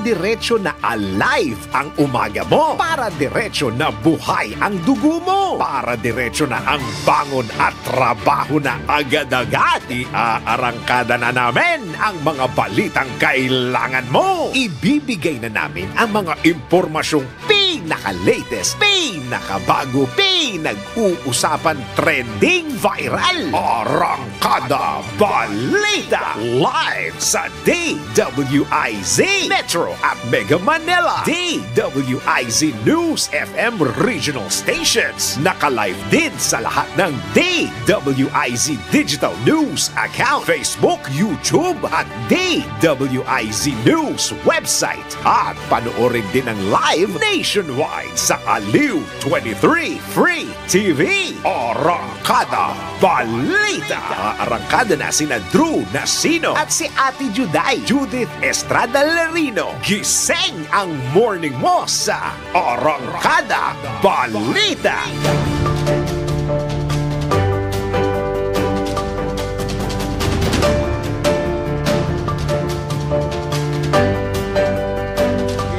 diretso na alive ang umaga mo. Para diretso na buhay ang dugo mo. Para diretso na ang bangon at trabaho na agad-agad. Iaarangkada na namin ang mga balitang kailangan mo. Ibibigay na namin ang mga impormasyong pinaka-latest, pinakabago, pinag-uusapan, trending, viral. Arangkada Balita live sa DWIZ Metro at Mega Manila, DWIZ News FM regional stations. Naka-live din sa lahat ng DWIZ Digital News account, Facebook, YouTube at DWIZ News website. At panoorin din ang live nationwide sa Aliw 23 Free TV. Arangkada Balita. Arangkada na sina Drew Nasino at si Ate Juday, Judith Estrada Larino. Gising ang morning mo sa Arangkada Balita.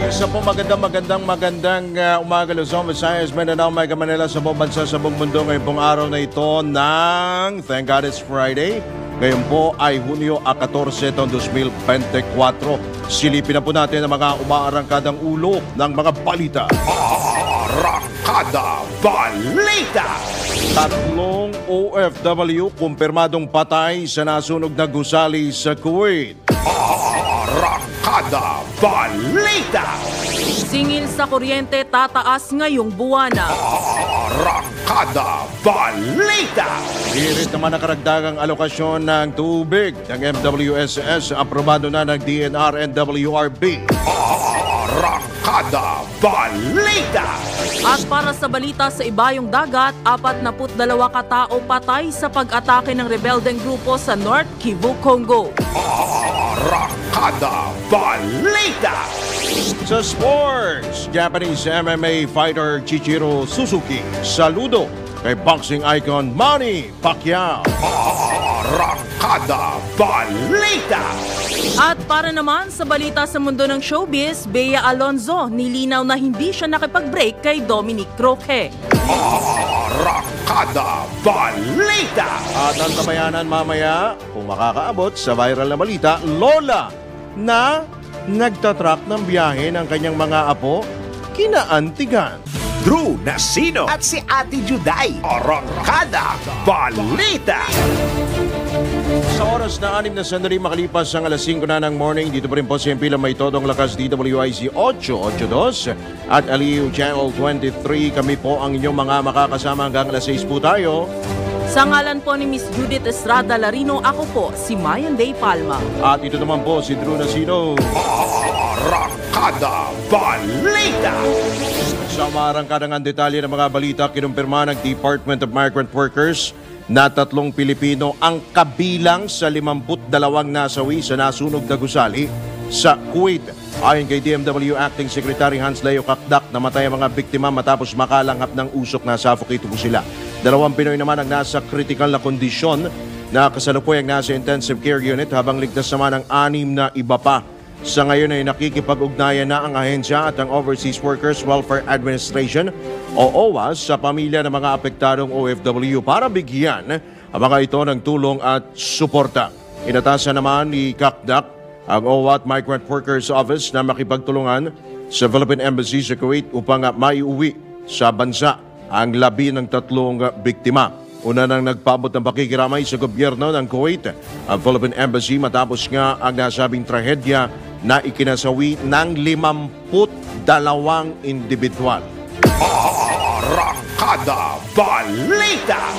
Isa po magandang umaga Luzon, Visayas, Mindanao, Mega Manila sa buong bansa, sa buong mundo ngayong pong araw na ito ng Thank God It's Friday. Ngayon po ay Hunyo 14, taong 2024. Silipin na po natin ang mga umaarangkadang ulo ng mga balita. Arangkada Balita. 3 OFW kumpirmadong patay sa nasunog na gusali sa Kuwait. Arangkada Balita. Singil sa kuryente tataas ngayong buwan. Arangkada Balita. Hirit naman ang karagdagang alokasyon ng tubig ng MWSS, aprobado na ng DNR and WRB. Arangkada Balita. At para sa balita sa ibayong dagat, 42 katao patay sa pag-atake ng rebeldeng grupo sa North Kivu, Congo. Arangkada Balita. Sa sports, Japanese MMA fighter Chichiro Suzuki saludo kay boxing icon Manny Pacquiao. Arangkada Balita. At para naman sa balita sa mundo ng showbiz, Bea Alonzo nilinaw na hindi siya nakipag-break kay Dominic Roque. Arangkada Balita. At ang tabayanan mamaya, kung makakaabot sa viral na balita, lola na nagtatrack ng biyahe ng kanyang mga apo kinaantigan. Drew Nasino at si Ate Juday. Arangkada Balita. Sa oras na 6 na sandali makalipas ang alas 5 na ng morning, dito pa rin po sa Impila may todong lakas DWIZ 882 at Aliw Channel 23. Kami po ang inyong mga makakasama hanggang alas 6 po tayo. Sa ngalan po ni Miss Judith Estrada Larino, ako po si Mayan Day Palma. At ito naman po si Drew Nasino. Arangkada Balita. Sa umarangkadang ang detalye ng mga balita, kinumpirma ng Department of Migrant Workers na 3 Pilipino ang kabilang sa 52 nasawi sa nasunog na gusali sa Kuwait. Ayon kay DMW Acting Secretary Hans Leo Kakdak, namatay ang mga biktima matapos makalanghap ng usok na suffocate po sila. 2 Pinoy naman ang nasa critical na kondisyon na kasalukuyang nasa intensive care unit, habang ligtas naman ang 6 na iba pa. Sa ngayon ay nakikipag-ugnayan na ang ahensya at ang Overseas Workers Welfare Administration o OWAS sa pamilya ng mga apektadong OFW para bigyan ang mga ito ng tulong at suporta. Inatasan naman ni Kakdak ang OWA at Migrant Workers Office na makipagtulungan sa Philippine Embassy sa Kuwait upang maiuwi sa bansa ang labi ng 3 biktima. Una nang nagpaabot ng pakikiramay sa gobyerno ng Kuwait ang Philippine Embassy matapos nga ang nasabing trahedya na ikinasawi ng 52 individual. Arangkada Balita.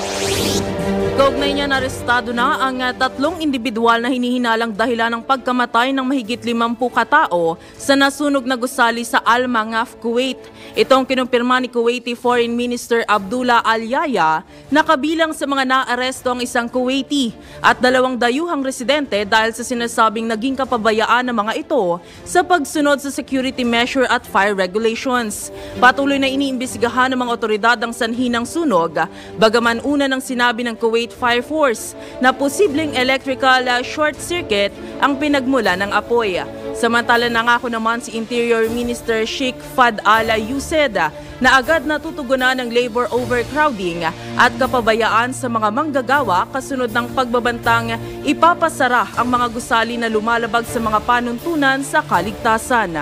Kaugnay niya, arestado na ang 3 individual na hinihinalang dahilan ng pagkamatay ng mahigit 50 katao sa nasunog na gusali sa Al-Mangaf, Kuwait. Itong kinumpirma ni Kuwaiti Foreign Minister Abdullah Al-Yaya na kabilang sa mga naaresto ang isang Kuwaiti at 2 dayuhang residente dahil sa sinasabing naging kapabayaan ng mga ito sa pagsunod sa security measure at fire regulations. Patuloy na iniimbestigahan ng mga otoridad ang sanhi ng sunog, bagaman una nang sinabi ng Kuwait Fire Force na posibleng electrical short circuit ang pinagmula ng apoy. Samantala nangako naman si Interior Minister Sheikh Fad Al-Yused na agad natutugunan ng labor overcrowding at kapabayaan sa mga manggagawa kasunod ng pagbabantang ipapasara ang mga gusali na lumalabag sa mga panuntunan sa kaligtasan.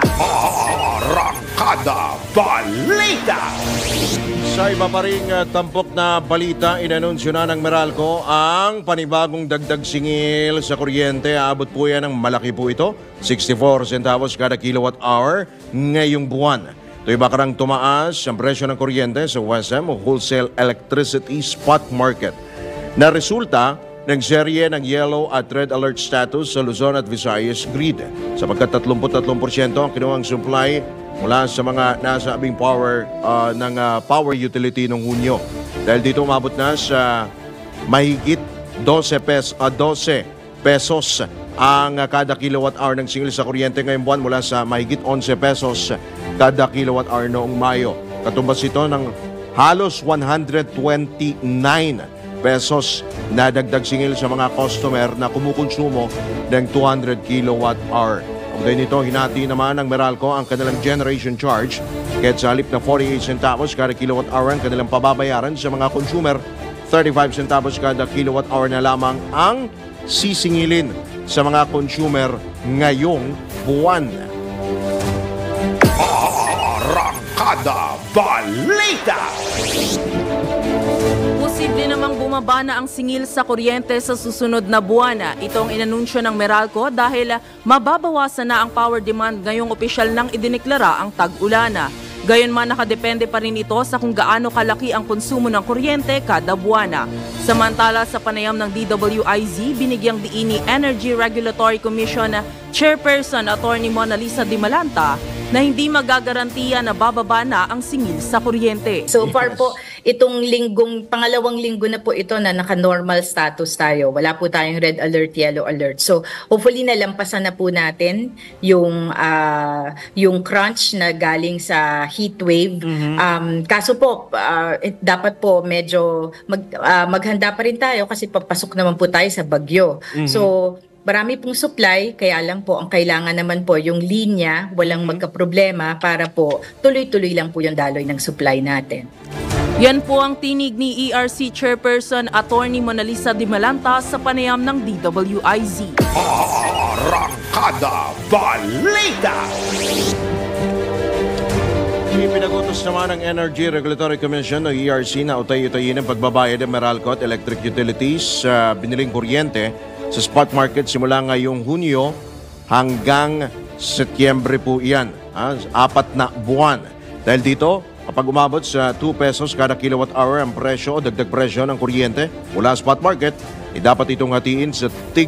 Arangkada Balita! Sa iba pa ring tampok na balita, inanunsyo na ng Meralco ang panibagong dagdag singil sa kuryente. Aabot po yan ng malaki po ito, 64 centavos kada kilowatt hour ngayong buwan. Ito'y bakarang tumaas ang presyo ng kuryente sa WESM o Wholesale Electricity Spot Market na resulta ng serye ng yellow at red alert status sa Luzon at Visayas grid sapagkat 33% ang kinuhang supply mula sa mga nasabing power power utility noong Hunyo. Dahil dito umabot na sa mahigit 12 pesos ang kada kilowatt hour ng singil sa kuryente ngayong buwan mula sa mahigit 11 pesos kada kilowatt hour noong Mayo. Katumbas ito ng halos 129 pesos na dagdag singil sa mga customer na kumukonsumo ng 200 kilowatt hour. Pagdating nito, hinati naman ng Meralco ang kanilang generation charge kahit sa halip na 48 centavos kada kilowatt hour ang kanilang pababayaran sa mga consumer, 35 centavos kada kilowatt hour na lamang ang sisingilin sa mga consumer ngayong buwan. Arangkada Balita! Posible namang bumaba na ang singil sa kuryente sa susunod na buwan. Ito ang inanunsyo ng Meralco dahil mababawasan na ang power demand ngayong opisyal nang idineklara ang tag-ulan. Gayunman nakadepende pa rin ito sa kung gaano kalaki ang konsumo ng kuryente kada buwan. Samantala sa panayam ng DWIZ, binigyang diin ni Energy Regulatory Commission Chairperson Attorney Mona Lisa Dimalanta na hindi magagarantiya na bababa na ang singil sa kuryente. So far po, itong pangalawang linggo na po ito na naka-normal status tayo. Wala po tayong red alert, yellow alert. So hopefully nalampasan na po natin yung crunch na galing sa heat wave. Kaso po, dapat po medyo maghanda pa rin tayo kasi papasok naman po tayo sa bagyo. So marami pong supply, kaya lang po ang kailangan naman po yung linya, walang magkaproblema para po tuloy-tuloy lang po yung daloy ng supply natin. Yan po ang tinig ni ERC Chairperson Attorney Mona Lisa Dimalanta sa panayam ng DWIZ. Arangkada Balita! Ipinagutos naman ng Energy Regulatory Commission o ERC na utay-utayin ang pagbabayad ng Meralco at electric utilities sa biniling kuryente sa spot market simula ngayong Hunyo hanggang Setyembre po iyan. 4 na buwan. Dahil dito, kapag umabot sa 2 pesos kada kilowatt hour ang presyo o dagdag presyo ng kuryente mula spot market, dapat itong hatiin sa tig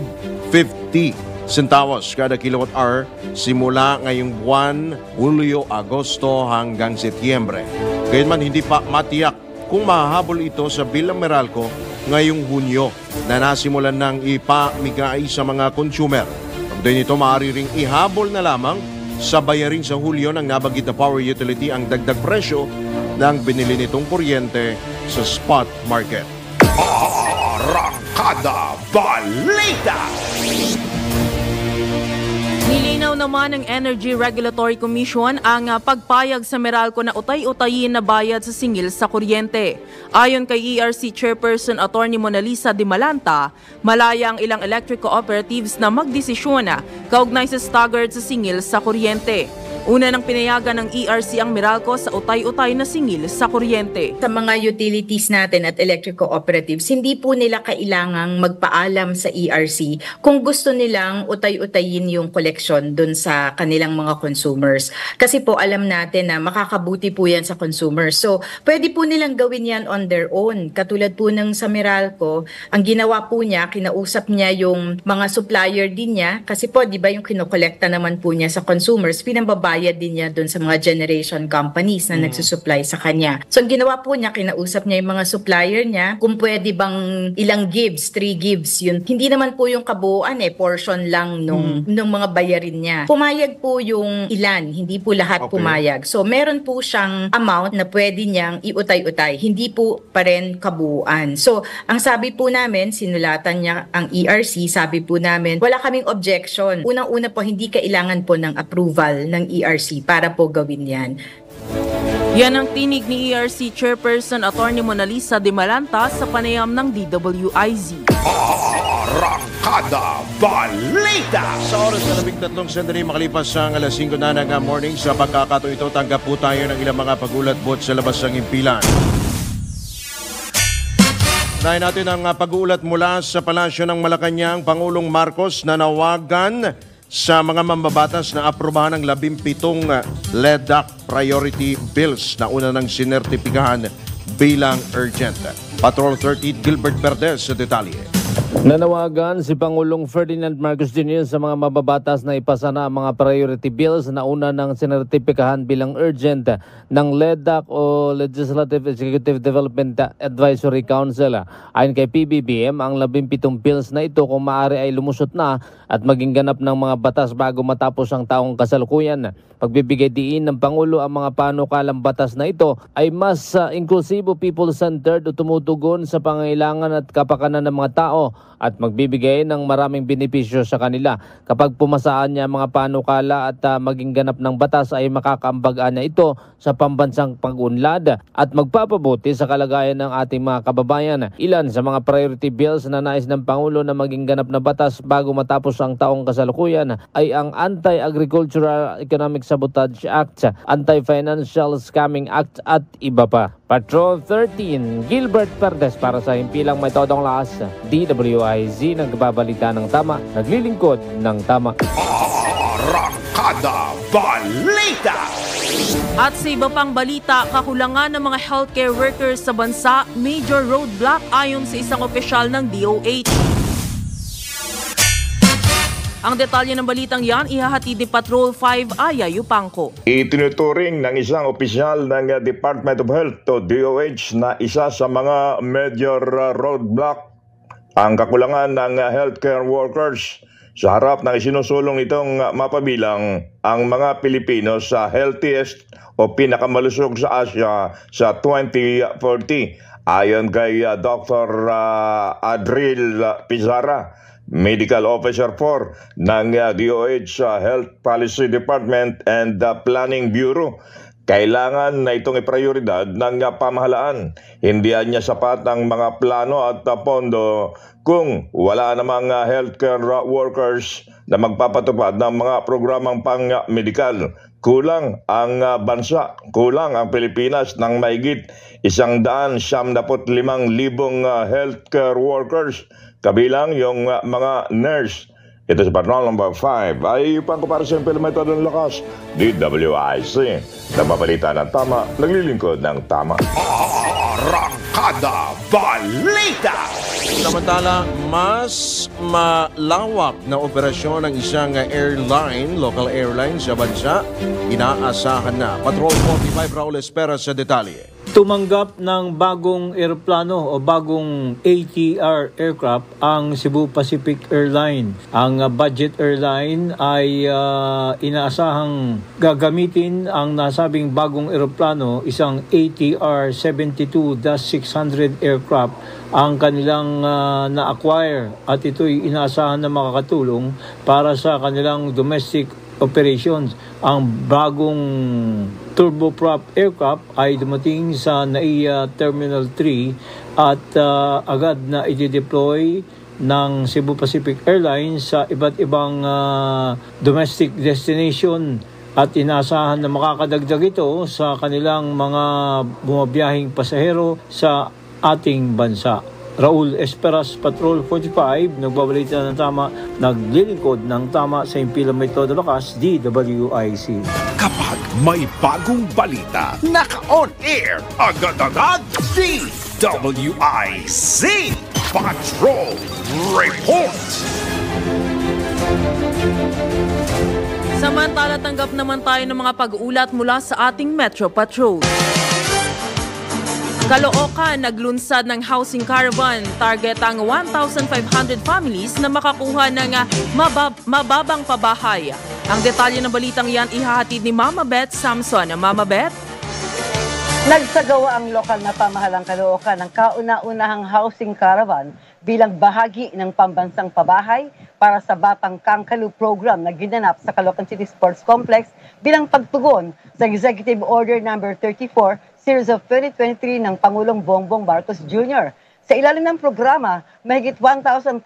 50 centavos kada kilowatt hour simula ngayong buwan, Hulyo, Agosto hanggang Setyembre. Gayunman hindi pa matiyak kung mahahabol ito sa bill ng Meralco ngayong Hunyo na nasimulan ng ipamigay sa mga consumer. Pagdating nito, maaari ring ihabol na lamang sa bayarin sa Hulyo ng nabanggit na power utility ang dagdag presyo ng binili nitong kuryente sa spot market. Arangkada Balita! Nilinaw naman ng Energy Regulatory Commission ang pagpayag sa Meralco na utay-utayin na bayad sa singil sa kuryente. Ayon kay ERC Chairperson Attorney Mona Lisa Dimalanta, malaya ang ilang electric cooperatives na magdesisyon kaugnay sa staggered sa singil sa kuryente. Una nang pinayagan ng ERC ang Meralco sa utay-utay na singil sa kuryente. Sa mga utilities natin at electric cooperatives, hindi po nila kailangang magpaalam sa ERC kung gusto nilang utay-utayin yung collection dun sa kanilang mga consumers. Kasi po alam natin na makakabuti po yan sa consumers. So pwede po nilang gawin yan on their own. Katulad po ng sa Meralco, ang ginawa po niya, kinausap niya yung mga supplier din niya. Kasi po, di ba yung kinokolekta naman po niya sa consumers, pinambabayad binabayad din niya doon sa mga generation companies na nagsusupply sa kanya. So ang ginawa po niya, kinausap niya yung mga supplier niya kung pwede bang ilang gives, 3 gives yun. Hindi naman po yung kabuuan portion lang nung mga bayarin niya. Pumayag po yung ilan, hindi po lahat pumayag. So meron po siyang amount na pwede niyang iutay-utay, hindi po pa rin kabuuan. So ang sabi po namin, sinulatan niya ang ERC, sabi po namin, wala kaming objection. Unang-una po, hindi kailangan po ng approval ng ERC para po gawin yan. Yan ang tinig ni ERC Chairperson Atty. Monalisa de Malanta sa panayam ng DWIZ. Arangkada Balita! Sa oras na 13 sandali makalipas ang alas 5 na ng morning, sa pagkakataon ito, tanggap po tayo ng ilang mga pagulat-bot sa labas ng impilan. Unahin natin ang pag-uulat mula sa Palasyo ng Malacanang. Pangulong Marcos nanawagan sa mga mambabatas na aprobahan ng 17 LEDAC priority bills na una ng sinertipikahan bilang urgent. Patrol 30 Gilbert Verdes sa detalye. Nanawagan si Pangulong Ferdinand Marcos Jr. sa mga mababatas na ipasa na ang mga priority bills na una ng sinertipikahan bilang urgent ng LEDAC o Legislative Executive Development Advisory Council. Ayon kay PBBM, ang 17 bills na ito kung maaari ay lumusot na at maging ganap ng mga batas bago matapos ang taong kasalukuyan. Pagbibigay diin ng Pangulo, ang mga panukalang batas na ito ay mas inklusibo, people-centered o tumutugon sa pangailangan at kapakanan ng mga tao at magbibigay ng maraming benepisyo sa kanila. Kapag pumasaan niya ang mga panukala at maging ganap ng batas, ay makakaambagaan niya ito sa pambansang pag-unlad at magpapabuti sa kalagayan ng ating mga kababayan. Ilan sa mga priority bills na nais ng Pangulo na maging ganap na batas bago matapos ang taong kasalukuyan ay ang Anti-Agricultural Economic Sabotage Act, Anti-Financial Scamming Act at iba pa. Patrol 13, Gilbert Verdes para sa Himpilang May Todong Lakas, DWIZ, nagbabalita ng tama, naglilingkod ng tama. Arangkada Balita! At sa iba pang balita, kakulangan ng mga healthcare workers sa bansa, major roadblock ayon sa isang opisyal ng DOH. Ang detalye ng balitang yan, ihahatid ni Patrol 5 Aya Yupangko. Itinuturing ng isang opisyal ng Department of Health o DOH na isa sa mga major roadblock ang kakulangan ng healthcare workers sa harap ng isinusulong itong mapabilang ang mga Pilipino sa healthiest o pinakamalusog sa Asia sa 2040. Ayon kay Dr. Adril Pizarra, Medical Officer 4 ng DOH Health Policy Department and Planning Bureau, kailangan na itong iprioridad ng pamahalaan. Hindi niya sapat ang mga plano at pondo kung wala namang healthcare workers na magpapatupad ng mga programang pang-medikal. Kulang ang bansa, kulang ang Pilipinas ng mahigit 175,000 healthcare workers, kabilang yung mga nurse. Ito sa Patrol number 5 ay pangkumparasin Pilipino ng Lakas, DWIC. Nagbabalita ng tama, naglilingkod ng tama. Arangkada Balita! Samantala, mas malawak na operasyon ng isang airline, local airline sa bansa, inaasahan na. Patrol 45 Raul Espera sa detalye. Tumanggap ng bagong eroplano o bagong ATR aircraft ang Cebu Pacific Airline. Ang budget airline ay inaasahang gagamitin ang nasabing bagong eroplano, isang ATR 72-600 aircraft ang kanilang na-acquire at ito'y inaasahan na makakatulong para sa kanilang domestic operations. Ang bagong turboprop aircraft ay dumating sa NAIA Terminal 3 at agad na i-deploy ng Cebu Pacific Airlines sa iba't ibang domestic destination at inaasahan na makakadagdag ito sa kanilang mga bumabiyahing pasahero sa ating bansa. Raul Esperas, Patrol 45, nagbabalita ng tama, naglilingkod ng tama sa Himpilang May Todo Lakas, DWIC. Kapag may bagong balita, naka-on air, agad-agad, DWIC Patrol Report! Samantala, tanggap naman tayo ng mga pag-uulat mula sa ating Metro Patrol. Caloocan, naglunsad ng housing caravan. Target ang 1,500 families na makakuha ng mababang pabahay. Ang detalye ng balitang yan ihahatid ni Mama Beth Samson. Mama Beth? Nagsagawa ang lokal na pamahalang Caloocan ng kauna-unahang housing caravan bilang bahagi ng pambansang pabahay para sa Batang Kangkalu program na ginanap sa Caloocan City Sports Complex bilang pagtugon sa Executive Order No. 34 Series of 2023 ng Pangulong Bongbong Marcos Jr. Sa ilalim ng programa, mahigit 1,500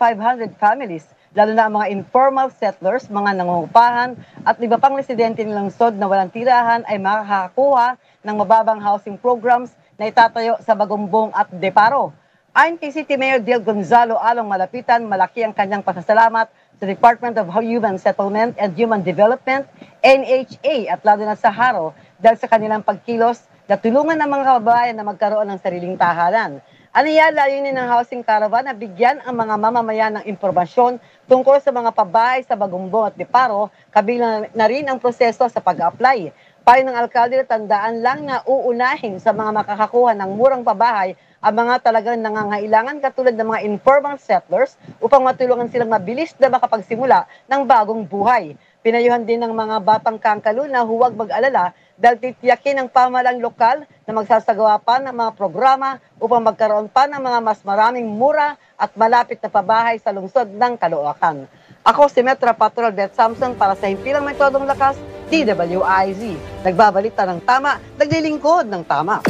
families, lalo na ang mga informal settlers, mga nangungupahan at iba pang residente ng lungsod na walang tirahan ay makakakuha ng mababang housing programs na itatayo sa Bagumbong at Deparo. Ayon kay City Mayor Del Gonzalo Along Malapitan, malaki ang kanyang pasasalamat sa Department of Human Settlement and Human Development, NHA at lalo na sa Haro dahil sa kanilang pagkilos na tulungan ng mga kababayan na magkaroon ng sariling tahanan. Aniya, layunin ng housing caravan na bigyan ang mga mamamayan ng impormasyon tungkol sa mga pabahay sa Bagumbong at Deparo, kabilang na rin ang proseso sa pag-apply. Payo ng alkalde, tandaan lang na uunahin sa mga makakakuha ng murang pabahay ang mga talagang nangangailangan katulad ng mga informal settlers upang matulungan silang mabilis na makapagsimula ng bagong buhay. Pinayuhan din ng mga Batang Kangkalu na huwag mag-alala dahil titiyakin ng pamahalang lokal na magsasagawa pa ng mga programa upang magkaroon pa ng mga mas maraming mura at malapit na pabahay sa lungsod ng Caloocan. Ako si Metro Patrol Beth Samson para sa Himpilang May Todong Lakas, DWIZ. Nagbabalita ng tama, naglilingkod ng tama.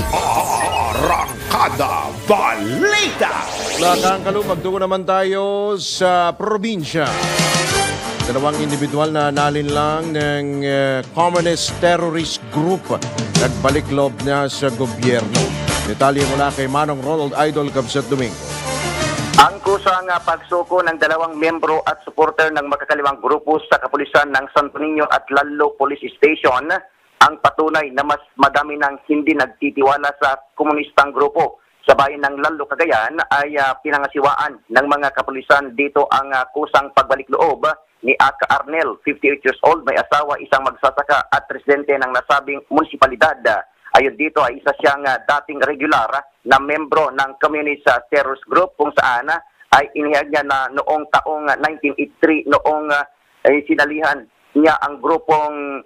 Arangkada Balita! Kangkalu, magtungo naman tayo sa probinsya. Dalawang individual na nalinlang ng Communist Terrorist Group nagbalik loob na sa gobyerno. Detalye mula kay Manong Ronald Idol Cabset Domingo. Ang kusang pagsuko ng dalawang membro at supporter ng magkakaliwang grupo sa kapulisan ng Santo Niño at Lalo Police Station ang patunay na mas madami ng hindi nagtitiwala sa komunistang grupo. Sa bayan ng Lalo, Cagayan ay pinangasiwaan ng mga kapulisan dito ang kusang pagbalik loob ni Aka Arnel, 58 years old, may asawa, isang magsasaka at residente ng nasabing munisipalidad. Ayon dito ay isa siyang dating regular na membro ng Communist Terrorist Group kung saan ay inihag niya na noong taong 1983 noong sinalihan niya ang grupong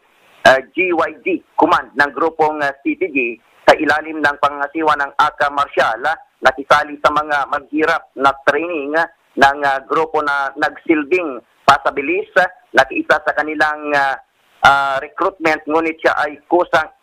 GYG, command ng grupong CTG sa ilalim ng pangasiwa ng Aka Marcial na kisali sa mga maghirap na training ng grupo na nagsilbing pasabilis, nakiisa sa kanilang recruitment, ngunit siya ay kusang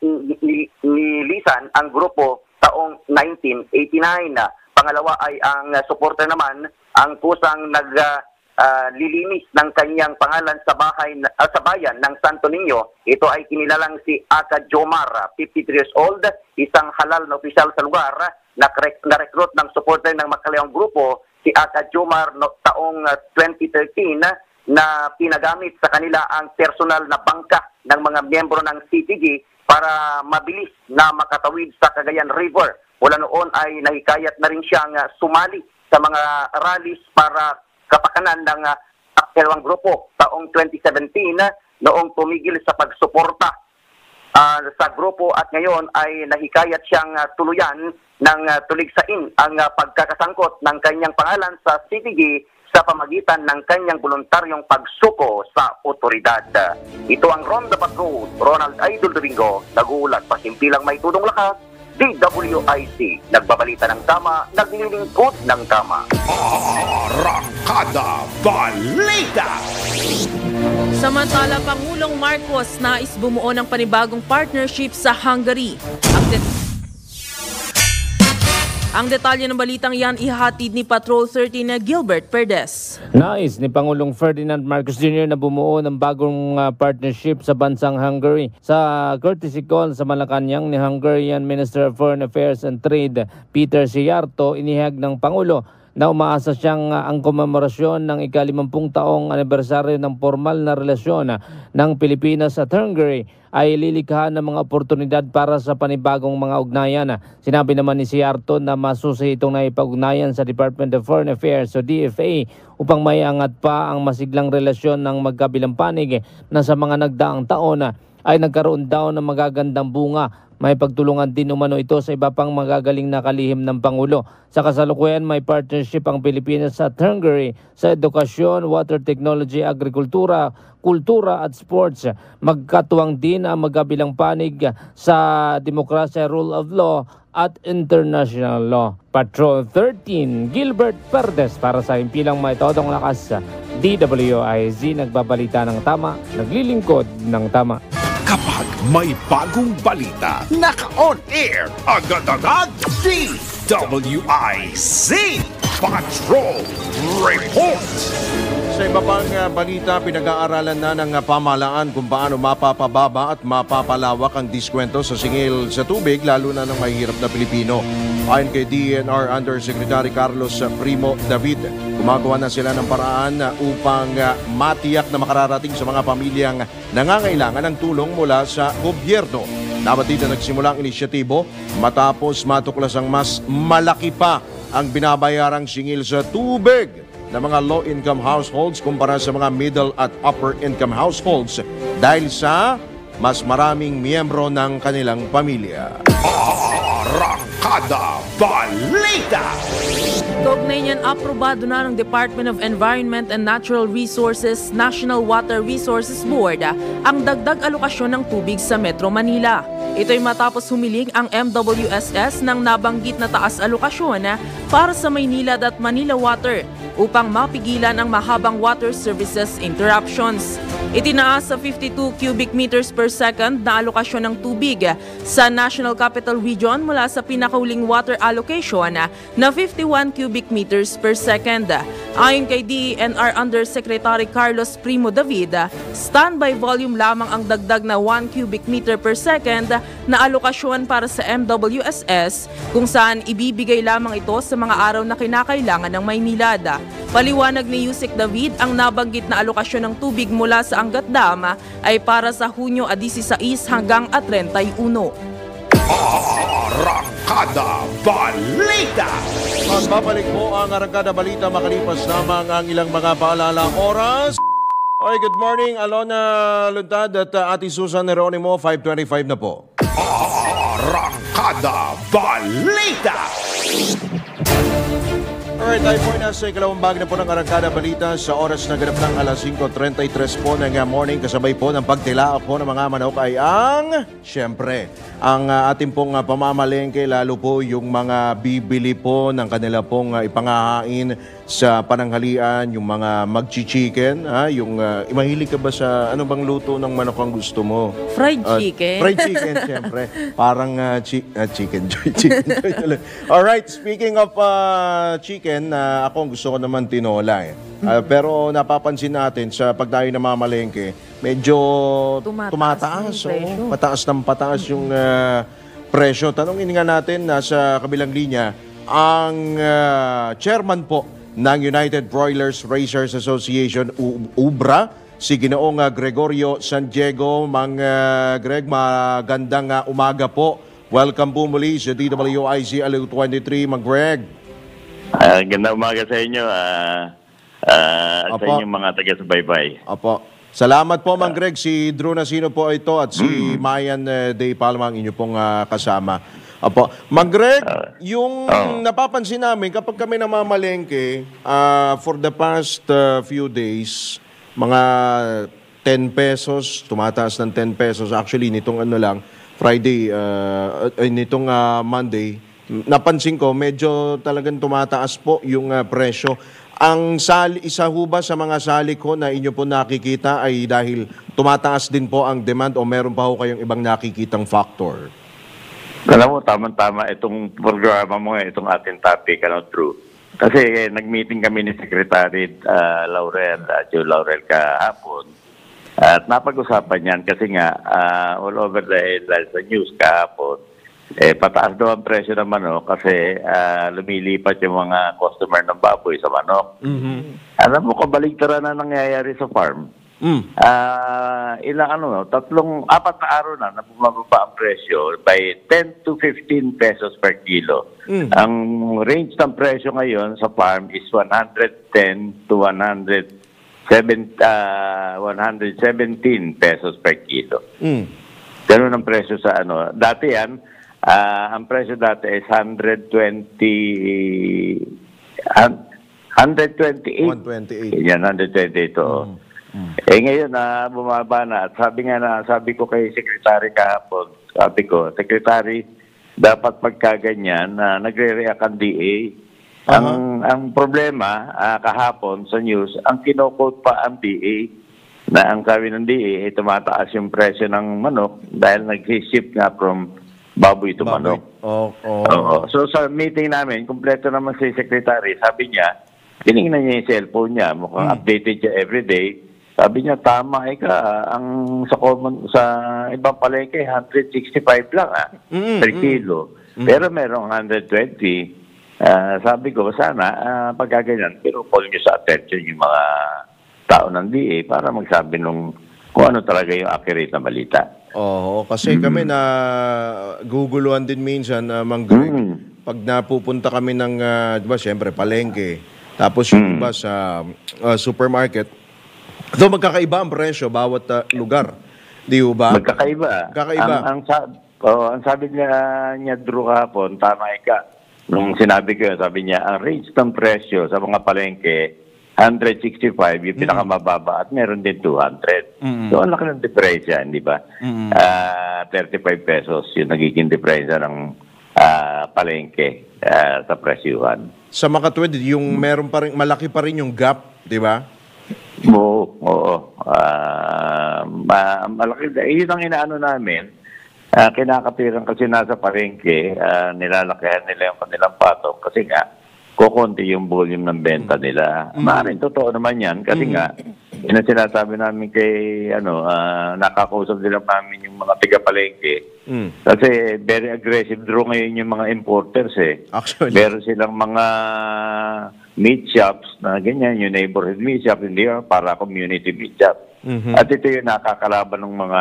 nilisan ang grupo taong 1989. Pangalawa ay ang supporter naman, ang kusang naglilinis ng kanyang pangalan sa bayan ng Santo Niño. Ito ay kinilalang si Aka Jomar, 53 years old, isang halal na opisyal sa lugar na recruit ng supporter ng magkalawang grupo. Si Aka Jomar taong 2013 na pinagamit sa kanila ang personal na bangka ng mga miyembro ng CTG para mabilis na makatawid sa Cagayan River. Mula noon ay nahikayat na rin siyang sumali sa mga rallies para kapakanan ng dalawang grupo. Taong 2017, noong tumigil sa pagsuporta sa grupo at ngayon ay nahikayat siyang tuluyan ng tuligsain ang pagkakasangkot ng kanyang pangalan sa CTG sa pamagitan ng kanyang voluntaryong pagsuko sa otoridad. Ito ang Ronda Patrol, Ronald Idol Domingo, nag-uulat pa Himpilang May Tudong Lakas, DWIC, nagbabalita ng tama, naglilingkod ng tama. Arangkada Balita! Samantala, Pangulong Marcos nais bumuo ng panibagong partnership sa Hungary. Ang detalye ng balitang yan ihatid ni Patrol 13 na Gilbert Perdes. Nais ni Pangulong Ferdinand Marcos Jr. na bumuo ng bagong partnership sa bansang Hungary. Sa courtesy call sa Malacanang ni Hungarian Minister of Foreign Affairs and Trade Peter Szijjártó, inihag ng Pangulo na umaasa siyang ang komemorasyon ng ika-50 taong anibersaryo ng formal na relasyon ng Pilipinas at Hungary ay lilikha ng mga oportunidad para sa panibagong mga ugnayan. Sinabi naman ni Siarto na masusi itong naipag-ugnayan sa Department of Foreign Affairs o DFA upang maiangat pa ang masiglang relasyon ng magkabilang panig na sa mga nagdaang taon ay nagkaroon daw ng magagandang bunga. May pagtulungan din umano ito sa iba pang magagaling na kalihim ng Pangulo. Sa kasalukuyan, may partnership ang Pilipinas at Hungary sa edukasyon, water technology, agrikultura, kultura at sports. Magkatuwang din ang magkabilang panig sa demokrasya, rule of law at international law. Patrol 13, Gilbert Perdes para sa Himpilang May Todong Lakas. DWIZ, nagbabalita ng tama, naglilingkod ng tama. Kapag may bagong balita, naka-on air, agad-agad, DWIZ Patrol Report. Sa iba pang balita, pinag-aaralan na ng pamahalaan kung paano mapapababa at mapapalawak ang diskwento sa singil sa tubig, lalo na ng mahihirap na Pilipino. Ayon kay DENR Undersecretary Carlos Primo David, gumagawa na sila ng paraan upang matiyak na makararating sa mga pamilyang nangangailangan ng tulong mula sa gobyerno. Dapat dito nagsimula ang inisyatibo matapos matuklas ang mas malaki pa ang binabayarang singil sa tubig ng mga low-income households kumpara sa mga middle at upper-income households dahil sa mas maraming miyembro ng kanilang pamilya. Arangkada Balita! Kaugnay niyan, aprobado na ng Department of Environment and Natural Resources National Water Resources Board ang dagdag alokasyon ng tubig sa Metro Manila. Ito'y matapos humiling ang MWSS ng nabanggit na taas alokasyon para sa Maynila at Manila Water upang mapigilan ang mahabang water services interruptions. Itinaas sa 52 cubic meters per second na alokasyon ng tubig sa National Capital Region mula sa pinakauling water allocation na 51 cubic meters per second. Ayon kay DENR Undersecretary Carlos Primo David, standby volume lamang ang dagdag na 1 cubic meter per second na alokasyon para sa MWSS kung saan ibibigay lamang ito sa mga araw na kinakailangan ng Maynilad. Paliwanag ni Yusek David, ang nabanggit na alokasyon ng tubig mula sa Angat Dam ay para sa Hunyo 16 hanggang 31. Arangkada Balita! Magbabalik po ang Arangkada Balita makalipas lamang ang ilang mga paalala oras. Okay, good morning, Alona Luntad at Ate Susan Neronimo, 5:25 na po. Arangkada Balita! Alright, tayo po nasa ikalawang bahagi na po ng Arangkada Balita sa oras na ganap ng alas 5:33 po ng morning. Kasabay po ng pagtilaok po ng mga manok ay siyempre, ang ating pong pamamalengke, lalo po yung mga bibili po ng kanila pong ipangahain sa pananghalian, yung mga magchi-chicken, mahilig ka ba sa ano bang luto ng manok ang gusto mo? Fried chicken. Fried chicken, siyempre. Parang chicken joy. Chicken joy. Alright, speaking of chicken, ako gusto ko naman tinola eh. Pero napapansin natin sa pagdayo ng mamalengke, medyo tumataas. Pataas ng pataas yung presyo. Tanongin nga natin, nasa kabilang linya, ang chairman po ng United Broilers Raisers Association, UBRA, si Ginoong Gregorio San Diego. Mang Greg, magandang umaga po. Welcome po muli sa DWIZ Aliw 23, Mang Greg. Ganda umaga sa inyo at sa inyong mga taga-subaybay. Opo. Salamat po, Mang Greg. Si Drew Nasino po ito at si Mayan De Palma ang inyo pong kasama. Opo. Mang Greg, yung napapansin namin kapag kami namamalengke, for the past few days, mga 10 pesos, tumataas ng 10 pesos. Actually, nitong Friday, nitong Monday, napansin ko, medyo talagang tumataas po yung presyo. Ang isa ho ba sa mga sali ko na inyo po nakikita ay dahil tumataas din po ang demand o meron pa ho kayong ibang nakikitang factor? Alam mo, tama-tama itong programa mo, itong ating topic, Drew. Kasi nag-meeting kami ni Secretary Joe Laurel kahapon. At napag-usapan yan kasi nga all over the headlines sa news kahapon, pataas daw ang presyo ng manok kasi lumilipat yung mga customer ng baboy sa manok. Alam mo, kabaligtaran na nangyayari sa farm. Apat na araw na bumababa ang presyo by 10 to 15 pesos per kilo. Ang range ng presyo ngayon sa farm is 110 to 117 pesos per kilo. Ganun ang presyo sa ano. Dati yan, ang presyo dati is 128. Yan, 128 ito. Ngayon bumaba na. At sabi ko kay Secretary kahapon, Secretary, dapat pagkaganyan na nagre-react ang DA. Ang problema, kahapon sa news, ang kino-quote pa ang DA na ang sabi ng DA, tumataas yung presyo ng manok dahil nag-shift nga from baboy to manok. So sa meeting namin, kumpleto naman si Secretary, sabi niya, tinignan niya yung cellphone niya, mukhang updated siya everyday. Sabi niya, tama ang sa ibang palengke, 165 lang per kilo. Pero merong 120. Sabi ko, sana pagkaganyan, pero call niyo sa attention yung mga tao ng DA para magsabi kung ano talaga yung accurate na balita. Kasi kami na guguluhan din minsan, Mang Greg, pag napupunta kami ng, diba, siyempre, palengke, tapos yung iba sa supermarket, so magkakaiba ang presyo bawat lugar. Di ba? Magkakaiba. Ang sabi niya Drew kahapon, tama ka. Nung sinabi ko, sabi niya, ang range ng presyo sa mga palengke, 165 yung pinakamababa at meron din 200. So ang laki ng diferensya, hindi ba? 35 pesos yung nagiging diferensya ng palengke sa presyuhan. Sa makatwid, yung meron pa rin, malaki pa rin yung gap, di ba? Oo. Malaki. Yun ang inaano namin. Kinakatiran kasi nasa palengke, nilalakihan nila yung kanilang patong kasi nga, kukunti yung volume ng benta nila. Maaaring totoo naman yan kasi nga, yun ang sinasabi namin kay, nakakausap nila namin yung mga tiga-palengke. Kasi very aggressive draw ngayon yung mga importers Actually. Meron silang mga meat shops na ganyan, yung neighborhood meat shop, hindi para community meat shop. At ito yung nakakalaban ng mga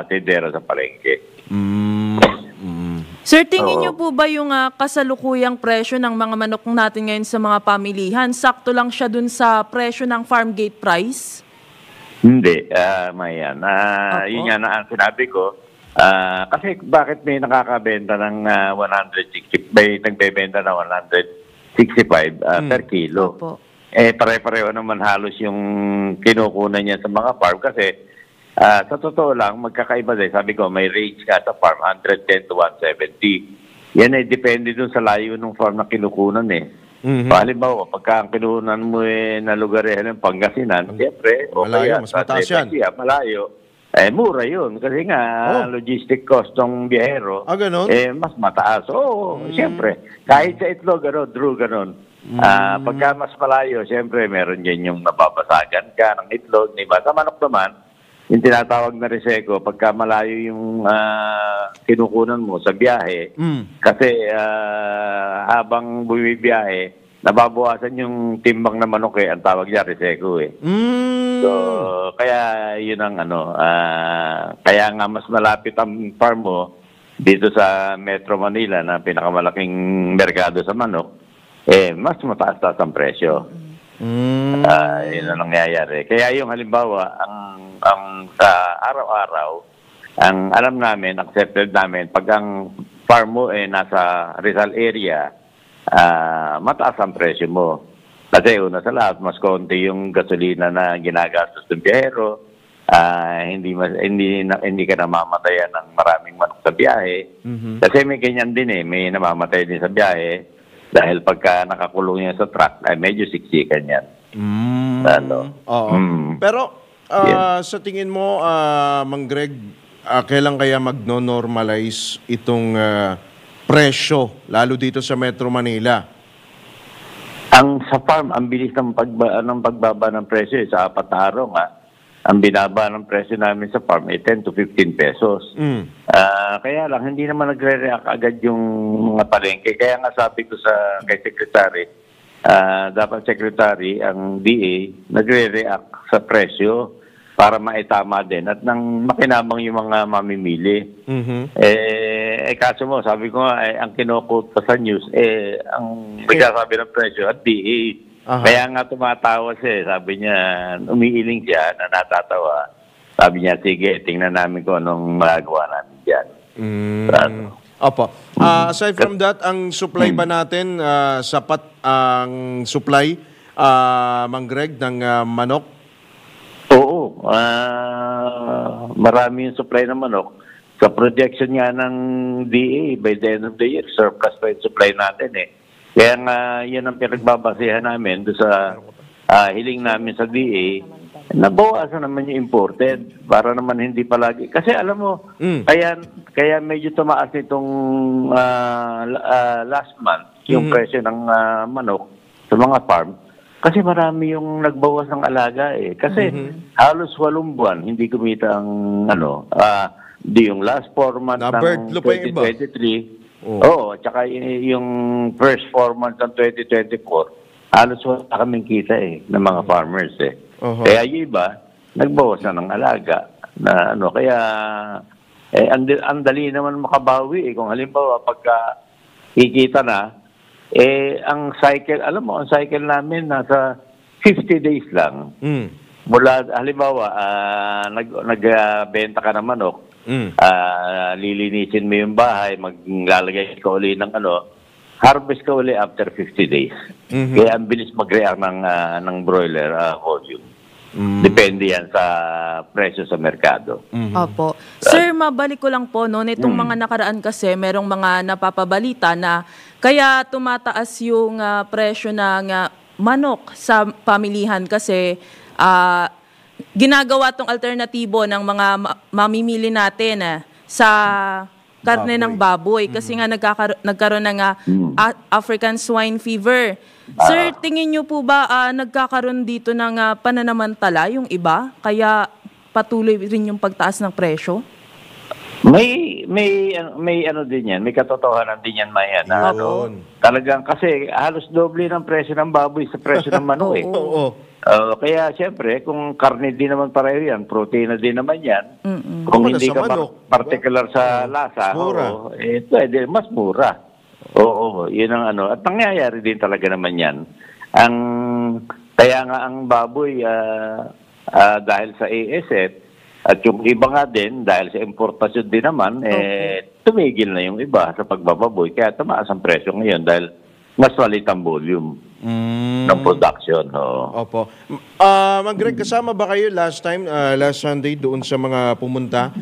tindera sa palengke. Sir, tingin niyo po ba yung kasalukuyang presyo ng mga manok natin ngayon sa mga pamilihan, sakto lang siya dun sa presyo ng farm gate price? Hindi, Mayan. Yun nga na ang sinabi ko. Kasi bakit may nakakabenta ng 160, may nagbebenta ng 165 per kilo? Opo. Pare-pareho naman halos yung kinukunan niya sa mga farm kasi sa totoo lang, magkakaiba din. Sabi ko, may range ka sa farm, 110 to 170. Yan depende dun sa layo ng farm na kinukunan Halimbawa, pagka ang kinukunan mo na lugar ng Pangasinan, siyempre, malayo, mas mataas yan. Malayo. Mura yun. Kasi nga, logistic cost ng biyahero, ganun? mas mataas. Siyempre. Kahit sa itlog, ganun. Pagka mas malayo, siyempre, meron dyan yung nababasagan ka ng itlog. Diba? Sa manok naman, yung tinatawag na reseko, pagka malayo yung kinukunan mo sa biyahe, kasi habang bumibiyahe, nababawasan yung timbang na manok ang tawag niya reseko So, kaya yun ang kaya nga mas malapit ang farm mo dito sa Metro Manila na pinakamalaking merkado sa manok, mas mataas ang presyo. Yun ang nangyayari. Kaya yung halimbawa, ang sa araw-araw, ang alam namin, accepted namin, pag ang farm mo nasa Rizal area, mataas ang presyo mo. Kasi una sa lahat, mas konti yung gasolina na ginagastos ng biyahero, hindi ka namamatayan ng maraming manok sa biyahe. Kasi may ganyan din may namamatay din sa biyahe dahil pagka nakakulong yan sa truck, medyo siksikan yan. Pero sa tingin mo, Mang Greg, kailan kaya magno-normalize itong presyo, lalo dito sa Metro Manila? Sa farm, ang bilis ng pagbaba ng presyo. Sa 4 na araw ang binaba ng presyo namin sa farm 10 to 15 pesos. Kaya lang, hindi naman nagre-react agad yung mga palengke. Kaya nga sabi ko kay Secretary, dapat Secretary, ang DA, nagre-react sa presyo para maitama din at nang makinamang yung mga mamimili. Kaso mo, sabi ko nga, ang kino-quote pa sa news, ang nagsasabi ng presyo at DA. Kaya nga tumatawa siya. Sabi niya, umiiling siya na natatawa. Sabi niya, sige, tingnan namin kung anong magagawa namin dyan. Opo. Aside from that, ang supply ba natin, sapat ang supply, Mang Greg, ng manok? Oo. Marami yung supply ng manok. Sa projection nga ng DA, by the end of the year, surplus pa yung supply natin eh. Kaya nga, yan ang pinagbabasehan namin doon sa hiling namin sa DA. Nabawasan naman yung imported para naman hindi palagi. Kasi alam mo, kaya medyo tumaas itong last month yung presyo ng manok sa mga farm. Kasi marami yung nagbawas ng alaga eh. Kasi halos 8 buwan hindi kumita ang di yung last 4 months ng 2023. At saka yung first 4 months ng 2024, halos wala kaming kita eh ng mga farmers eh. Kaya yung iba, nagbawas na ng alaga. Kaya ang dali naman makabawi eh. Kung halimbawa, pagka kikita na, ang cycle, alam mo, ang cycle namin nasa 50 days lang. Mula, halimbawa, nagbenta ka ng manok, lilinisin mo yung bahay, maglalagay ka uli ng harvest ka uli after 50 days. Kaya ang bilis mag-react ng broiler volume. Depende yan sa presyo sa merkado. Opo. Sir, mabalik ko lang po, nitong mga nakaraan kasi, merong mga napapabalita na kaya tumataas yung presyo ng manok sa pamilihan kasi ginagawa tong alternatibo ng mga mamimili natin sa karne ng baboy kasi nga nagkaroon ng African swine fever. Sir, tingin niyo po ba nagkakaroon dito ng pananamantala yung iba kaya patuloy rin yung pagtaas ng presyo? May din yan, may katotohanan din yan, Maya, na talagang kasi halos doble ng presyo ng baboy sa presyo ng manok eh. Kaya siyempre, kung karne din naman pareho yan, protein din naman yan, kung hindi ka particular sa lasa, pwede, mas mura. Yun ang At nangyayari din talaga naman yan. Kaya nga ang baboy, dahil sa ASF, at yung iba nga din, dahil sa importasyon din naman, tumigil na yung iba sa pagbababoy. Kaya tumaas ang presyo ngayon dahil mas malit ang volume ng production. Opo. Mang Greg, kasama ba kayo last Sunday doon sa mga pumunta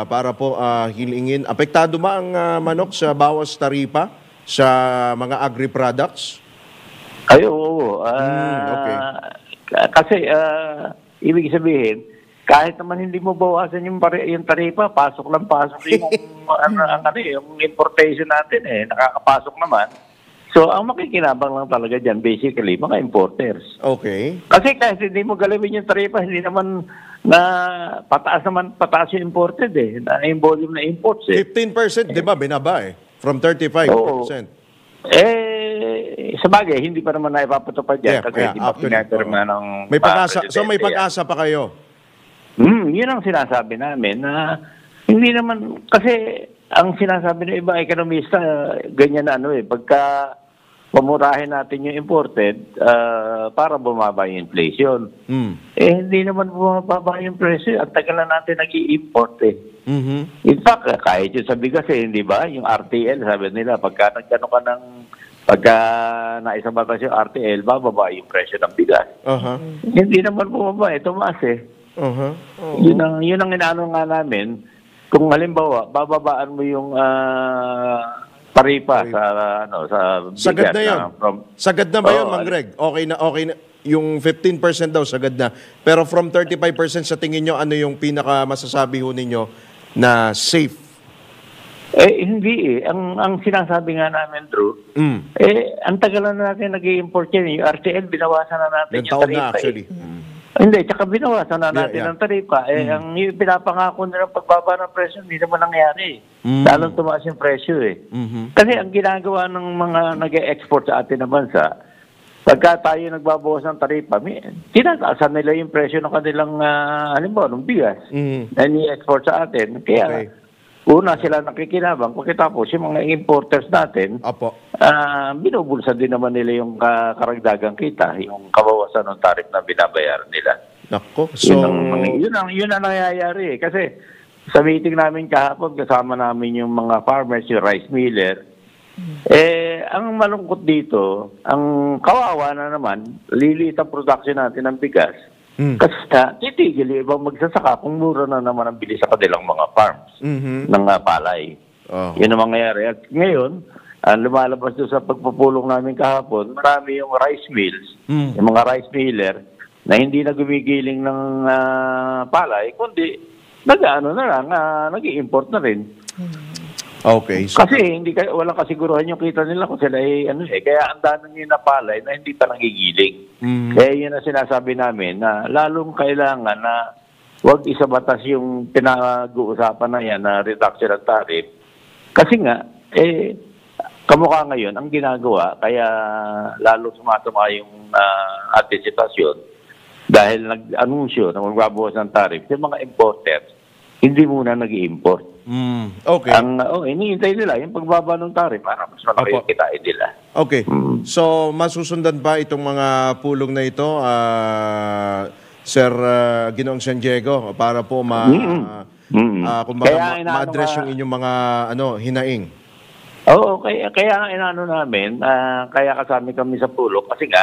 para po hilingin? Apektado ba ang manok sa bawas taripa sa mga agri-products? Ay, oo. Okay. Kasi, ibig sabihin, kahit naman hindi mo bawasan yung taripa, pasok yung yung importation natin nakakapasok naman. So, ang makikinabang lang talaga dyan, basically, mga importers. Okay. Kasi kahit hindi mo galawin yung taripa, hindi naman pataas yung imported yung volume na imports 15%, di ba, binaba From 35%. Sa bagay, hindi pa naman naipapatupad yan kasi hindi pa pinapirma ng... May pag-asa, so may pag-asa pa kayo? Yun ang sinasabi namin na hindi naman, kasi ang sinasabi ng iba ekonomista, ganyan na pagka pamurahin natin yung imported para bumaba yung inflation. Hindi naman bumababa yung presyo. Ang tagal na natin nag-i-import In fact, kahit yung sa bigas hindi ba? Yung RTL, sabi nila, pagka naisabatas yung RTL, bababa yung presyo ng bigas. Hindi naman bumaba, tumaas Yun ang inaano nga namin. Kung halimbawa, bababaan mo yung taripa sa bigas. Sagad na yun. Sagad na ba yun, Mang Greg? Okay na. Yung 15% daw, sagad na. Pero from 35% sa tingin nyo, ano yung pinaka masasabi ho ninyo na safe? Hindi Ang sinasabi nga namin, Drew, ang tagal na natin nag-i-import yan. Yung RTL, binawasan na natin yung taripa. Actually. Hindi, tsaka binawasan na natin Yeah. ang taripa. Ang pinapangako nilang pagbaba ng presyo, hindi naman nangyari. Lalong tumaas yung presyo Kasi ang ginagawa ng mga nag-export sa atin na bansa, pagka tayo nagbabawas ng taripa, tinataasan nila yung presyo ng kanilang, halimbawa, ng bigas na ni-export sa atin. Kaya, una sila nakikinabang, pagkatapos yung mga importers natin, binubulsan din naman nila yung karagdagang kita, yung kabawasan ng tarif na binabayaran nila. Nako. So, yun ang nangyayari. Kasi sa meeting namin kahapon, kasama namin yung mga farmers, yung rice miller. Ang malungkot dito, ang kawawa na naman, lilit ang production natin ng bigas. Kasi titigil yung ibang magsasaka kung mura na naman ang bili sa kanilang mga farms ng palay. Yun ang mangyayari. At ngayon, ang lumalabas doon sa pagpupulong namin kahapon, marami yung rice mills, yung mga rice miller, na hindi na gumigiling ng palay, kundi nag-i-import na rin. Okay. So, Kasi walang kasiguruhan yung kita nila kung sila kaya ang dami nyo na palay na hindi pa nangigiling. Kaya yun ang sinasabi namin na lalong kailangan na huwag isa batas yung pinag-uusapan na yan na reduction ng tariff. Kasi nga, kamukha ngayon ang ginagawa, kaya lalo sumatama yung anticipasyon dahil nag-anunsyo na magbabawas ng tariff yung mga importers, hindi muna nag-i-import. Okay. Iniintay nila yung pagbaba ng tariff para mas malaki yung kitain nila. Okay. So, masusundan ba itong mga pulong na ito, Sir Ginoong San Diego, para po ma-address yung inyong mga hinaing? Oo, kaya inaano namin, kaya kasama kami sa pulong kasi nga,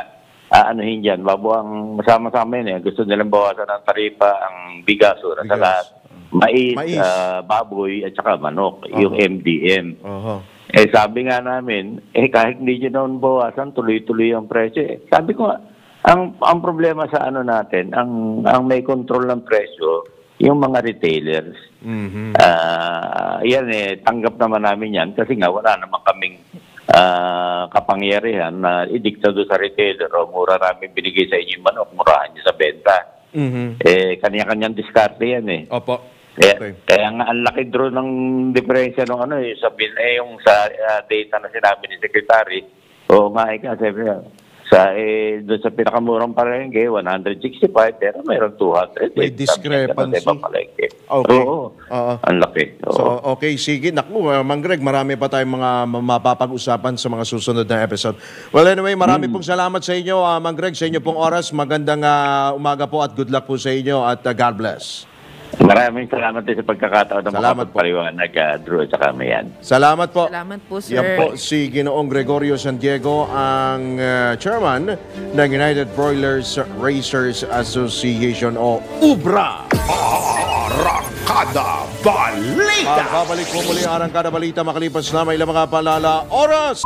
anuhin dyan, ang masama-sama yun gusto nilang bawasan ng taripa, ang bigas, sa lahat. Mais. Baboy, at saka manok, yung MDM. Sabi nga namin, kahit hindi nyo naman bawasan, tuloy-tuloy ang presyo. Sabi ko, ang problema sa natin, ang may control ng presyo, yung mga retailers. Yan tanggap naman namin yan kasi nga wala naman kaming kapangyarihan na idikta doon sa retailer o mura namin binigay sa inyo yung manok, murahan nyo sa benta. Kanya-kanyang diskarte yan Opo. Kaya nga ang laki draw ng diferensya ng yung sa data na sinabi ni Secretary. Oo nga, kasi doon sa pinakamurang palengke, 165, pero mayroon 200. May discrepancy. Okay. Oo. Ang laki. Oo. So, okay, sige. Naku, Mang Greg, marami pa tayong mga mapapag-usapan sa mga susunod na episode. Well, anyway, marami pong salamat sa inyo, Mang Greg, sa inyo pong oras. Magandang umaga po at good luck po sa inyo at God bless. Maraming salamat din sa pagkakataon na makapagpaliwanag, Drew, at saka Mayan. Salamat po. Salamat po, sir. Yan po si Ginoong Gregorio San Diego, ang chairman ng United Broilers Racers Association o UBRA. Arangkada Balita! Babalik po muli ang Arangkada Balita makalipas na may ilang mga palala. Oras!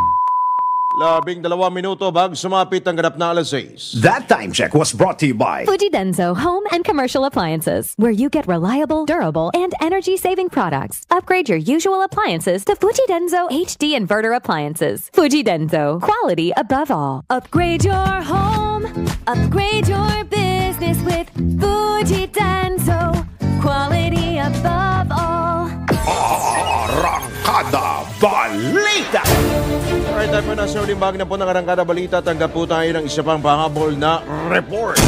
12 minuto bago sumapit ang ganap na alas 6. That time check was brought to you by Fujidenzo Home and Commercial Appliances, where you get reliable, durable, and energy-saving products. Upgrade your usual appliances to Fujidenzo HD Inverter Appliances. Fujidenzo, quality above all. Upgrade your home, upgrade your business with Fujidenzo, quality above all. Arangkada Balita! Alright, tayo po na sa uling bahagi na po ng Arangkada Balita. Tanggap po tayo ng isa pang pahabol na report.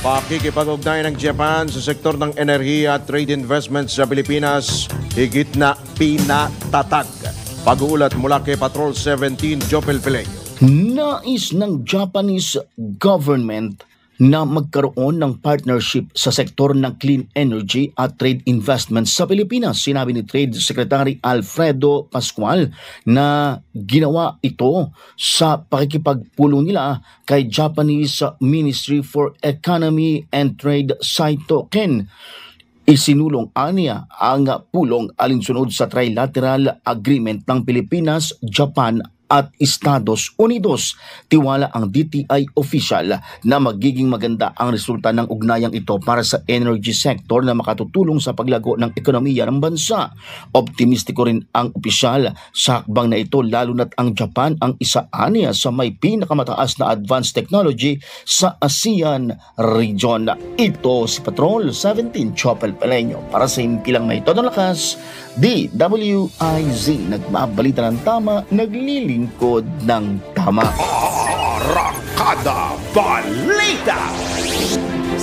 Pakikipag-ugnayan ng Japan sa sektor ng enerhiya at trade investments sa Pilipinas, higit na pinatatag. Pag-uulat mula kay Patrol 17, Jopel Pileño. Nais ng Japanese government na magkaroon ng partnership sa sektor ng clean energy at trade investments sa Pilipinas. Sinabi ni Trade Secretary Alfredo Pascual na ginawa ito sa pakikipagpulong nila kay Japanese Ministry for Economy and Trade Saito Ken. Isinulong ang pulong alinsunod sa trilateral agreement ng Pilipinas, Japan at Estados Unidos. Tiwala ang DTI official na magiging maganda ang resulta ng ugnayang ito para sa energy sector na makatutulong sa paglago ng ekonomiya ng bansa. Optimistiko rin ang opisyal sa hakbang na ito lalo na't ang Japan ang isa aniya sa may pinakamataas na advanced technology sa ASEAN region. Ito si Patrol 17 Chopel Peleño para sa himpilang may todo lakas, DWIZ, nagbabalita ng tama, naglilingkod ng tama. Arangkada Balita!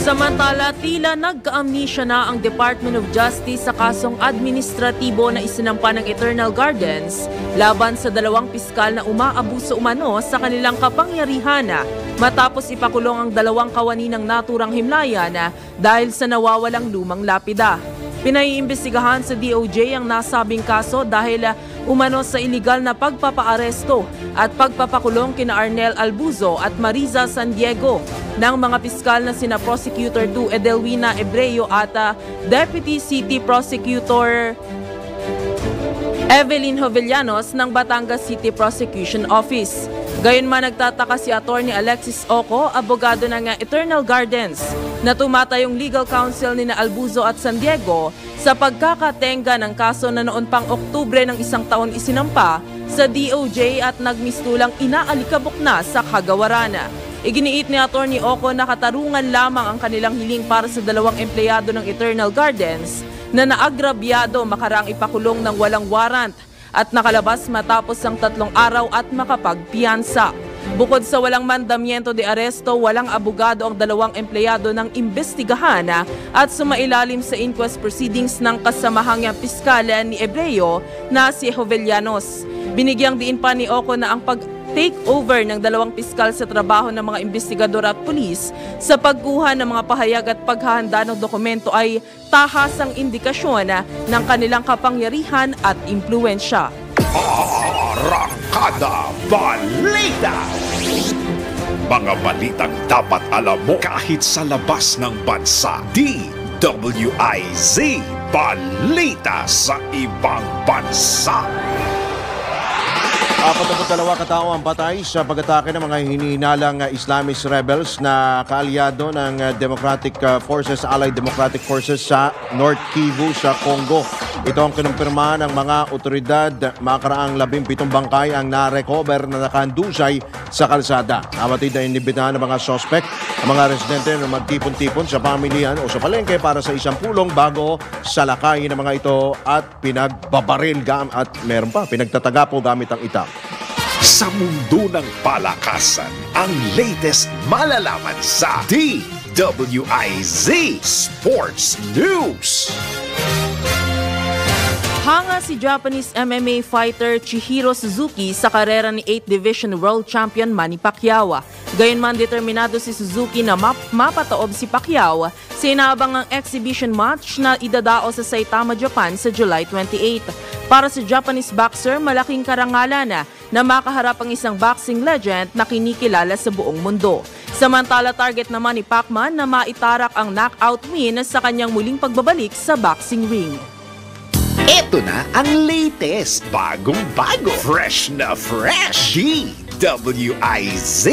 Samantala, tila nagka-amnesia na ang Department of Justice sa kasong administratibo na isinampa ng Eternal Gardens laban sa dalawang piskal na umaabuso umano sa kanilang kapangyarihan matapos ipakulong ang dalawang kawani ng naturang himlayan dahil sa nawawalang lumang lapida. Pinaiimbestigahan sa DOJ ang nasabing kaso dahil umano sa iligal na pagpapaaresto at pagpapakulong kina Arnel Albuzo at Mariza San Diego ng mga piskal na sina Prosecutor 2 Edelwina Ebreo at Deputy City Prosecutor Evelyn Jovellanos ng Batangas City Prosecution Office. Gayunman nagtataka si Attorney Alexis Oco, abogado ng Eternal Gardens, na tumatayong legal counsel ni Albuzo at San Diego sa pagkakatenga ng kaso na noon pang Oktubre ng isang taon isinampa sa DOJ at nagmistulang inaalikabok na sa kagawaran. Iginiit ni Attorney Oco na katarungan lamang ang kanilang hiling para sa dalawang empleyado ng Eternal Gardens na naagrabyado makaraang ipakulong ng walang warrant at nakalabas matapos ang 3 araw at makapagpiyansa. Bukod sa walang mandamiento de aresto, walang abogado ang dalawang empleyado ng imbestigahan at sumailalim sa inquest proceedings ng kasamahang piskal ni Ebreo na si Jovellanos. Binigyang diin pa ni Oco na ang take over ng dalawang piskal sa trabaho ng mga investigador at pulis sa pagkuha ng mga pahayag at paghahanda ng dokumento ay tahasang indikasyon ng kanilang kapangyarihan at impluensya. Arangkada Balita! Mga balitang dapat alam mo kahit sa labas ng bansa. DWIZ Balita sa ibang bansa. 42 katao ang patay sa pag-atake ng mga hinihinalang Islamist rebels na kaalyado ng Democratic Forces, Allied Democratic Forces sa North Kivu sa Congo. Ito ang kinumpirma ng mga otoridad. Makaraang 17 bangkay ang na-recover na nakandusay sa kalsada. Namatid na inibitahan ng mga suspect ang mga residente na magtipon-tipon sa pamilyan o sa palengke para sa isang pulong bago salakay ng mga ito at pinagbabaril at meron pa pinagtataga po gamit ang itak. Sa mundo ng palakasan, ang latest malalaman sa DWIZ Sports News. Hanga si Japanese MMA fighter Chihiro Suzuki sa karera ni 8th Division World Champion Manny Pacquiao. Gayunman determinado si Suzuki na mapataob si Pacquiao sa inaabangang exhibition match na idadao sa Saitama, Japan sa July 28. Para sa Japanese boxer, malaking karangalan na makaharap ang isang boxing legend na kinikilala sa buong mundo. Samantala, target naman ni Pacman na maitarak ang knockout win sa kanyang muling pagbabalik sa boxing ring. Ito na ang latest, bagong-bago, fresh na fresh, DWIZ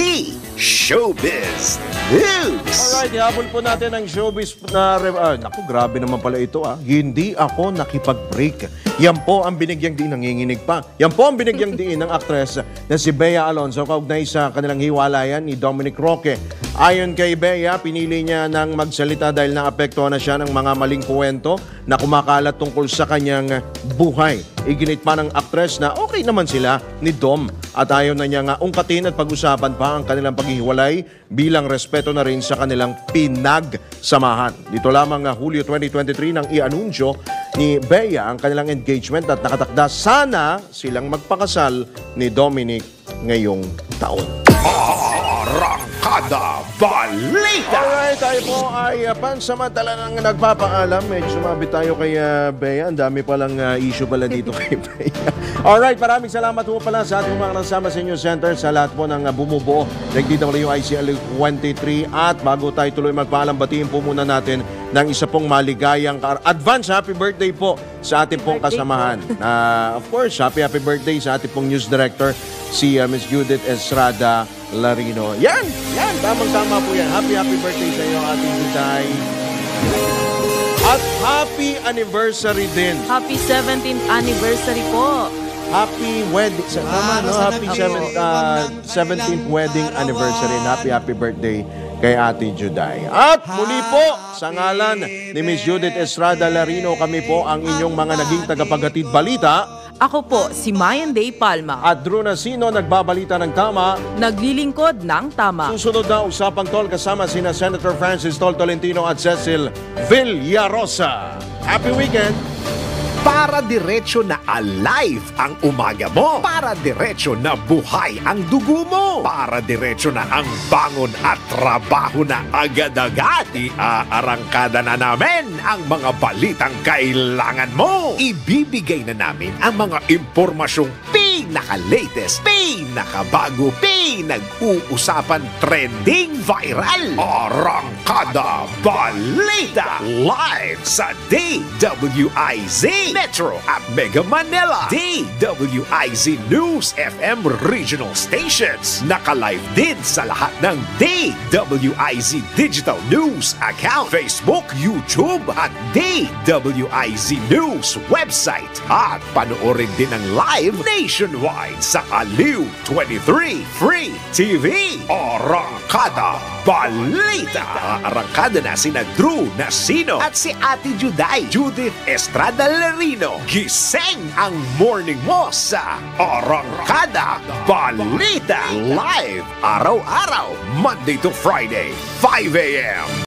Showbiz News. Alright, ihabol po natin ang showbiz na... naku, grabe naman pala ito Hindi ako nakipag-break. Yan po ang binigyang diin, nanginginig pa. Yan po ang binigyang diin ng aktres na si Bea Alonzo kaugnay sa kanilang hiwalayan ni Dominic Roque. Ayon kay Bea, pinili niya ng magsalita dahil naapektuhan na siya ng mga maling kwento na kumakalat tungkol sa kanyang buhay. Iginit pa ng aktres na okay naman sila ni Dom at ayaw na niya nga ungkatin at pag-usapan pa ang kanilang paghihiwalay bilang respeto na rin sa kanilang pinagsamahan. Dito lamang Hulyo 2023 nang i-anunsyo ni Bea ang kanilang engagement at nakatakda sana silang magpakasal ni Dominic ngayong taon. Arangkada Balita! Alright, tayo po ay pansamantala nang nagpapaalam. Medyo sumabit tayo kay Bea. Ang dami palang issue pala dito kay Bea. Alright, maraming salamat po pala sa ating mga kasama sa inyo center, sa lahat po ng bumubuo ng DWIZ 23. At bago tayo tuloy magpaalam, batiin po muna natin ng isa pong maligayang advance happy birthday po sa ating pong kasamahan. Of course, happy birthday sa ating pong news director, si Ms. Judith Estrada Larino. Yan, tamang-tama po yan. Happy birthday sa iyo, Ate Juday. At happy anniversary din. Happy 17th anniversary po. Happy wedding. Happy 17th wedding anniversary. And happy birthday kay Ate Juday. At muli po, sa ngalan ni Ms. Judith Estrada Larino, kami po ang inyong mga naging tagapaghatid balita. Ako po, si Mayan Day Palma. At Drew Nasino, nagbabalita ng tama. Naglilingkod ng tama. Susunod na Usapang Tol kasama sina Senator Francis Tol Tolentino at Cecil Villarosa. Happy weekend! Para diretso na alive ang umaga mo. Para diretso na buhay ang dugo mo. Para diretso na ang bangon at trabaho na agad-agad. Iarangkada na namin ang mga balitang kailangan mo. Ibibigay na namin ang mga impormasyong pinaka-latest, pinakabago, pinag-uusapan, trending, viral. Arangkada Balita live sa DWIZ Metro at Mega Manila. DWIZ News FM regional stations. Naka-live din sa lahat ng DWIZ Digital News account, Facebook, YouTube at DWIZ News website. At panoorin din ang live nationwide sa Aliw 23 Free TV. Arangkada Balita. Arangkada na sina Drew Nasino at si Ate Juday, Judith Estrada Larino. Gising ang morning mo sa Arangkada Balita. Live araw-araw, Monday to Friday, 5 a.m.